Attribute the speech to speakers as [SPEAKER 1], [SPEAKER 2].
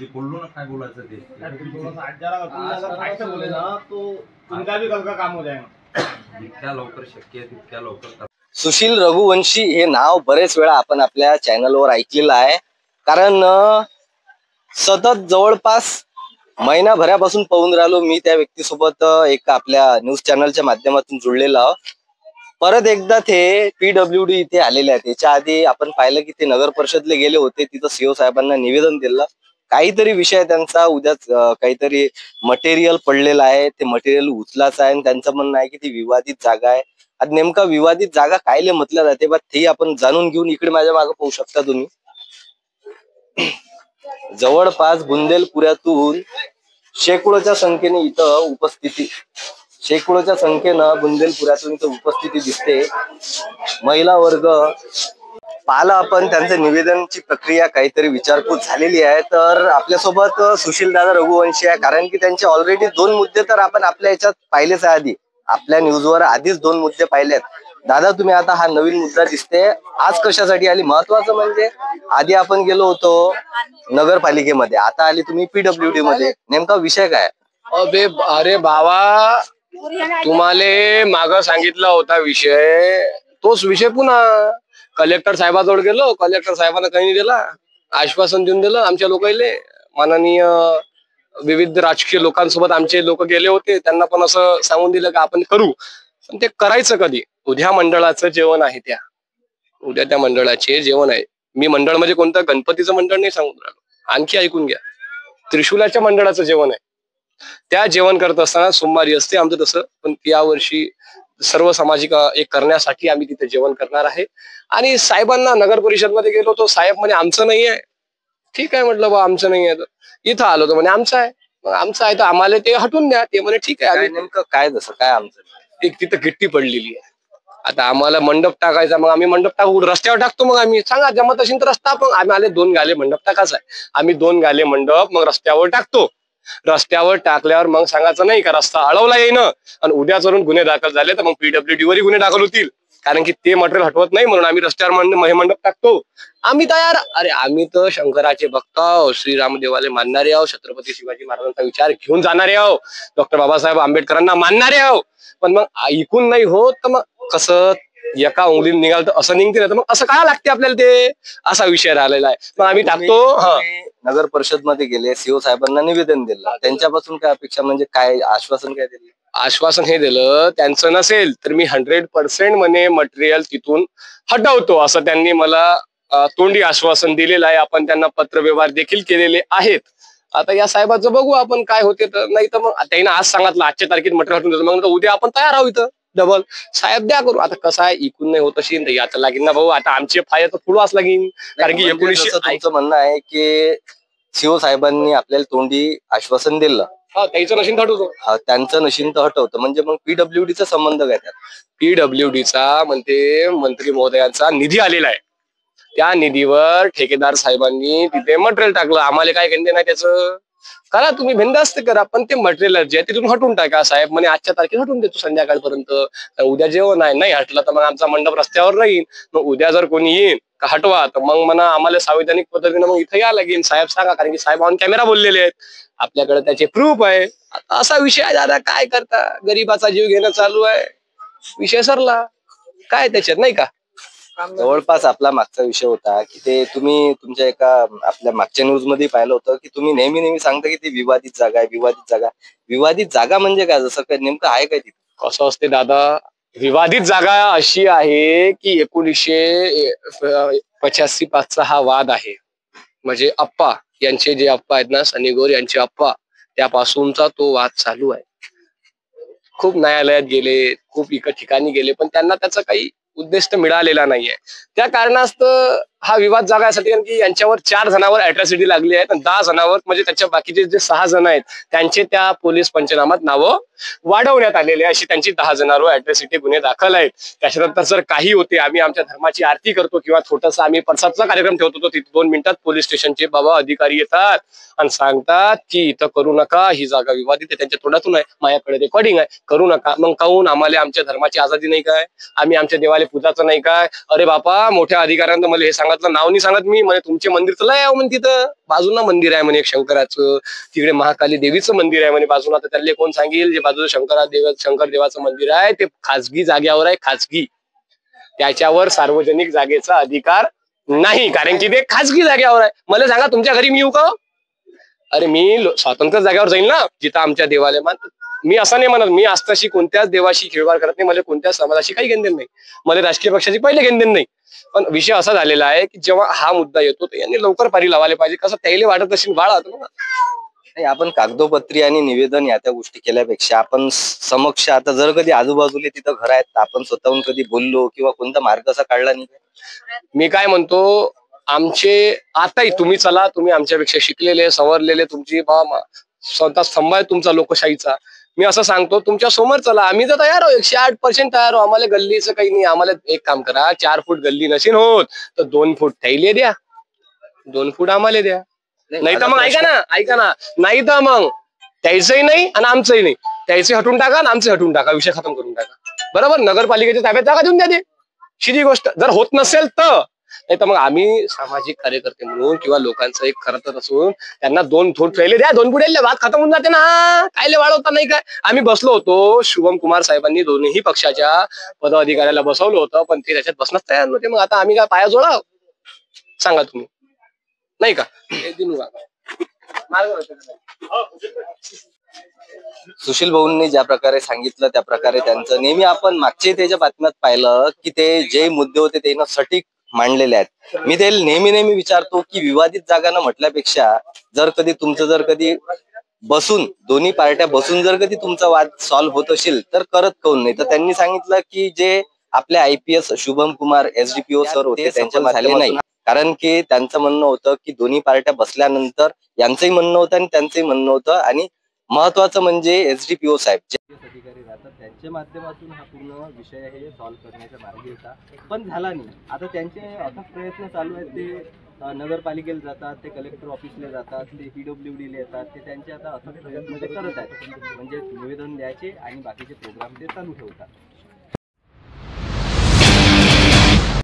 [SPEAKER 1] जे बोललो ना काय बोलायचं ते
[SPEAKER 2] बोले ना तो उनका भी कल का काम हो जाएगा।
[SPEAKER 1] जितक्या लवकर शक्य आहे तितक्या लवकर।
[SPEAKER 3] सुशील रघुवंशी हे नाव बरेच वेळा आपण आपल्या चॅनलवर ऐकलेलं आहे, कारण सतत जवळपास महिनाभरापासून पाहून राहिलो मी त्या व्यक्तीसोबत एक आपल्या न्यूज चॅनलच्या माध्यमातून जुळलेलो आहोत। परत एकदा ते PWD इथे आलेले आहेत। याच्या आधी आपण पाहिलं की ते नगर परिषदला गेले होते, तिथं सीओ साहेबांना निवेदन दिलं, काहीतरी विषय त्यांचा उद्याच काहीतरी मटेरियल पडलेलं आहे, ते मटेरियल उचलायचं आहे आणि त्यांचं म्हणणं आहे की ती विवादित जागा आहे। आज नेमका विवादित जागा कायले म्हटलं जाते बा ते आपण जाणून घेऊन इकडे माझ्या मागे पाहू शकता तुम्ही। जवळपास बुंदेलपुऱ्यातून शेकडोच्या संख्येने इथं उपस्थिती, शेकडोच्या संख्येनं बुंदेलपुऱ्यातून इथं उपस्थिती दिसते। महिला वर्ग पाहिलं आपण त्यांचं निवेदनची प्रक्रिया काहीतरी विचारपूस झालेली आहे। तर आपल्यासोबत सुशील दादा रघुवंशी आहे, कारण की त्यांचे ऑलरेडी 2 मुद्दे तर आपण आपल्या याच्यात पाहिलेच आहे, आधी आपल्या न्यूजवर आधीच 2 मुद्दे पाहिलेत। दादा तुम्ही आता हा नवीन मुद्दा दिसते, आज कशासाठी आली? महत्वाचं म्हणजे आधी आपण गेलो होतो नगरपालिकेमध्ये, आता आली तुम्ही PWD मध्ये, नेमका विषय काय?
[SPEAKER 4] अरे बाबा, तुम्हाला माग सांगितला होता विषय, तोच विषय पुन्हा कलेक्टर साहेबाजवळ गेलो, कलेक्टर साहेबांना काही नाही दिला, आश्वासन देऊन दिलं आमच्या लोकांना। माननीय विविध राजकीय लोकांसोबत आमचे लोक गेले होते, त्यांना पण असं सांगून दिलं की आपण करू, पण ते करायचं कधी? उद्या मंडळाचं जेवण आहे, उद्या त्या मंडळाचे जेवण आहे। मी मंडळ म्हणजे कोणतं गणपतीचं मंडळ नाही सांगून राहिलो, आणखी ऐकून घ्या, त्रिशूलाच्या मंडळाचं जेवण आहे। त्या जेवण करत असताना सोमवारी असते आमचं तसं, पण यावर्षी सर्व सामाजिक एक करण्यासाठी आम्ही तिथे जेवण करणार आहे। आणि साहेबांना नगर परिषद मध्ये गेलो तो साहेब म्हणे आमचं नाही आहे। ठीक आहे म्हटलं बा आमचं नाही आहे, इथं आलो तर म्हणे आमचं आहे, मग आमचं आहे तर आम्हाला ते हटून द्या। ते म्हणे ठीक आहे।
[SPEAKER 3] नेमकं काय जसं काय आमचं
[SPEAKER 4] एक तिथं गिट्टी पडलेली आहे, आता आम्हाला मंडप टाकायचा, मग आम्ही मंडप टाकू, रस्त्यावर टाकतो, मग आम्ही सांगा जमत असेल तर रस्ता, पण आम्ही आले 2 गाले मंडप टाकायचा आहे, आम्ही 2 गाले मंडप मग रस्त्यावर टाकतो। रस्त्यावर टाकल्यावर मग सांगायचं नाही का रस्ता अडवला येईन आणि उद्या चरून गुन्हे दाखल झाले तर मग PWD वरही गुन्हे दाखल होतील, कारण की ते मटेरियल हटवत नाही म्हणून आम्ही रस्त्यावर मंडप टाकतो। आम्ही तयार, अरे आम्ही तर शंकराचे भक्त आहोत, श्रीरामदेवाले मानणारे आहोत, छत्रपती शिवाजी महाराजांचा विचार घेऊन जाणारे आहोत, डॉक्टर बाबासाहेब आंबेडकरांना मानणारे आहोत, पण मग ऐकून नाही होत तर मग कसं एका उंगलीत निघाल तर असं निघते ना, तर मग असं काय लागते आपल्याला, ते असा विषय राहिलेला आहे। मग आम्ही टाकतो।
[SPEAKER 3] नगर परिषद मध्ये गेले, सीओ साहेबांना निवेदन दिलं, त्यांच्यापासून काय अपेक्षा, म्हणजे काय आश्वासन काय दिलं?
[SPEAKER 4] आश्वासन हे दिलं, त्यांचं नसेल तर मी 100% म्हणे मटेरियल तिथून हटवतो, असं त्यांनी मला तोंडी आश्वासन दिलेलं आहे। आपण त्यांना पत्र व्यवहार देखील केलेले आहेत। आता या साहेबाचं बघू आपण काय होते, तर नाही तर मग त्यांनी आज सांगितलं आजच्या तारखेत मटेरियल हटवून देतो, मग उद्या आपण तयार आहोत इथं डबल, साहेब द्या करू। आता कसं आहे, इकून नाही होत असेल तर याचं लागेल ना भाऊ, आता आमचे फाय तर पुढं असं लागेल, कारण की 1900
[SPEAKER 3] तुमचं म्हणणं आहे की सीओ साहेबांनी आपल्याला तोंडी आश्वासन दिलं,
[SPEAKER 4] त्याचं नशीन हटवतो,
[SPEAKER 3] त्यांचं नशीन तर हटवतं, म्हणजे मग PWDचा संबंध काय? त्यात
[SPEAKER 4] PWDचा म्हणते मंत्री महोदयांचा निधी आलेला आहे, त्या निधीवर ठेकेदार साहेबांनी तिथे मटेरियल टाकलं, आम्हाला काय घेणं नाही त्याचं, करा तुम्ही बिनधास्त करा, पण ते मटेरियल जे तिथून हटून टाका। साहेब म्हणे आजच्या तारखेत हटून देतो संध्याकाळपर्यंत, उद्या जेवण आहे, नाही हटलं तर मग आमचा मंडप रस्त्यावर राहील, मग उद्या जर कोणी येईल का हटवा तर मग म्हणा आम्हाला संवैधानिक पद्धतीने मग इथं या लागेल, साहेब सांगा, कारण की साहेब ऑन कॅमेरा बोललेले आहेत, आपल्याकडे त्याचे प्रूफ आहे। आता असा विषय आहे दादा, काय करता, गरीबाचा जीव घेणं चालू आहे, विषय सरला काय त्याच्यात नाही का।
[SPEAKER 3] जवळपास आपला मागचा विषय होता की ते तुम्ही तुमच्या एका आपल्या मागच्या न्यूज मध्ये पाहिलं होतं की तुम्ही नेहमी सांगता की ती विवादित जागा आहे, विवादित जागा। विवादित जागा म्हणजे काय, जसं काय नेमकं आहे काय तिथे?
[SPEAKER 4] कसं असते दादा, विवादित जागा अशी आहे की 1985 पाचचा हा वाद आहे, म्हणजे अप्पा यांचे जे अप्पा आहेत ना, सनी गोर यांचे अप्पा, त्यापासूनचा तो वाद चालू आहे। खूप न्यायालयात गेले, खूप ठिकाणी गेले, पण त्यांना त्याचा काही उद्देश मिळालेला नाहीये। त्या कारणास्तव हा विवाद जागासाठी, कारण की यांच्यावर 4 जणांवर अॅट्रॉसिटी लागली आहे, 10 जणांवर म्हणजे त्याच्या बाकीचे जे 6 जण आहेत त्यांचे त्या पोलीस पंचनामात नावं वाढवण्यात आलेले, अशी त्यांची 10 जणांवर अॅट्रॉसिटी गुन्हे दाखल आहेत। त्याच्यानंतर जर काही होते, आम्ही आमच्या धर्माची आरती करतो किंवा छोटासा आम्ही प्रसादचा कार्यक्रम ठेवतो, तिथे 2 मिनिटात पोलीस स्टेशनचे बाबा अधिकारी येतात आणि सांगतात की इथं करू नका, ही जागा विवादित आहे, त्यांच्या तोंडातून आहे, माझ्याकडे रेकॉर्डिंग आहे, करू नका। मग काहून, आम्हाला आमच्या धर्माची आझादी नाही काय, आम्ही आमच्या देवाला पूजाचं नाही काय? अरे बापा, मोठ्या अधिकाऱ्यांना मला हे सांगा सांगितलं, नाव नाही सांगत मी, म्हणजे तुमचे मंदिर तर लय म्हणे, तिथं बाजूला मंदिर आहे म्हणे एक शंकराचं, तिकडे महाकाली देवीचं मंदिर आहे म्हणे बाजूला. तर त्याला कोण सांगेल जे बाजूला शंकर देवाचं मंदिर आहे ते खाजगी जागेवर आहे, खाजगी. त्याच्यावर सार्वजनिक जागेचा अधिकार नाही, कारण की ते खाजगी जागेवर आहे. मला सांगा तुमच्या घरी मी येऊ का? अरे मी स्वतंत्र जागेवर जाईल ना, जिथं आमच्या देवालय. मी असं नाही म्हणत, मी आस्ताशी कोणत्याच देवाशी खिळवाड करत नाही, मला कोणत्याच समाजाशी काही घेणदेण नाही, मला राजकीय पक्षाची पहिले घेणदेण नाही. पण विषय असा झालेला आहे की जेव्हा हा मुद्दा येतो तर यांनी लवकर पारी लावायला पाहिजे. कसं त्याला वाटत असेल बाळा
[SPEAKER 3] नाही, आपण कागदोपत्री आणि निवेदन या त्या गोष्टी केल्यापेक्षा आपण समक्ष आता जर कधी आजूबाजूला तिथं घर आहेत तर आपण स्वतःहून कधी बोललो किंवा कोणता मार्ग असा काढला नाही.
[SPEAKER 4] मी काय म्हणतो, आमचे आताही तुम्ही चला, तुम्ही आमच्यापेक्षा शिकलेले सवरलेले, तुमची स्वतः स्तंभ आहे तुमचा लोकशाहीचा. मी असं सांगतो तुमच्या समोर चला, आम्ही तर तयार आहो, 108% तयार आहो. आम्हाला गल्लीचं काही नाही. आम्हाला एक काम करा, 4 फूट गल्ली नसेल होत तर 2 फूट थैले द्या, 2 फूट आम्हाला द्या. नाही तर मग ऐका ना, नाही तर मग त्याचंही नाही आणि आमचंही नाही, त्याचे हटून टाका आणि आमचे हटून टाका, विषय खतम करून टाका. बरोबर, नगरपालिकेच्या ताब्यात जागा देऊन द्या ते, शिधी गोष्ट. जर होत नसेल तर नाही तर मग आम्ही सामाजिक कार्यकर्ते म्हणून किंवा लोकांचं एक खरं तर असून त्यांना 2 फूट फैले द्या, 2 फूट वाद खतम होऊन जाते ना. कायले वाढवता नाही काय? आम्ही बसलो होतो, शुभम कुमार साहेबांनी दोन्ही पक्षाच्या पदाधिकाऱ्याला बसवलं होतं, पण ते त्याच्यात बसणंच तयार नव्हते. मग आता आम्ही काय पाया जोडा? सांगा तुम्ही, नाही का?
[SPEAKER 3] सुशील भाऊंनी ज्या प्रकारे सांगितलं त्या प्रकारे त्यांचं नेहमी आपण मागच्या त्याच्या बातम्यात पाहिलं की ते जे मुद्दे होते ते सटीक मांडलेले आहेत. मी ते नेहमी विचारतो की विवादित जागा न म्हटल्यापेक्षा जर कधी बसून दोन्ही पार्ट्या बसून जर कधी तुमचा वाद सॉल्व्ह होत असेल तर करत काऊन नाही. तर त्यांनी सांगितलं की जे आपले IPS Shubham Kumar SDPO sir होते त्यांच्या झाले नाही, कारण की त्यांचं म्हणणं होतं की दोन्ही पार्ट्या बसल्यानंतर यांचंही म्हणणं होतं आणि त्यांचंही म्हणणं होतं, आणि महत्वाचं म्हणजे SDPO साहेब जे अधिकारी राहतात त्यांच्या माध्यमातून हा पूर्ण विषय हे सॉल्व्ह करण्याचा मार्ग होता, पण झाला नाही. आता त्यांचे अथक प्रयत्न चालू आहेत. ते नगरपालिकेला जातात, ते कलेक्टर ऑफिसला जातात, ते PWDला येतात, ते त्यांचे आता अथक प्रयत्न ते करत आहेत, म्हणजे निवेदन द्यायचे आणि बाकीचे प्रोग्राम ते चालू ठेवतात.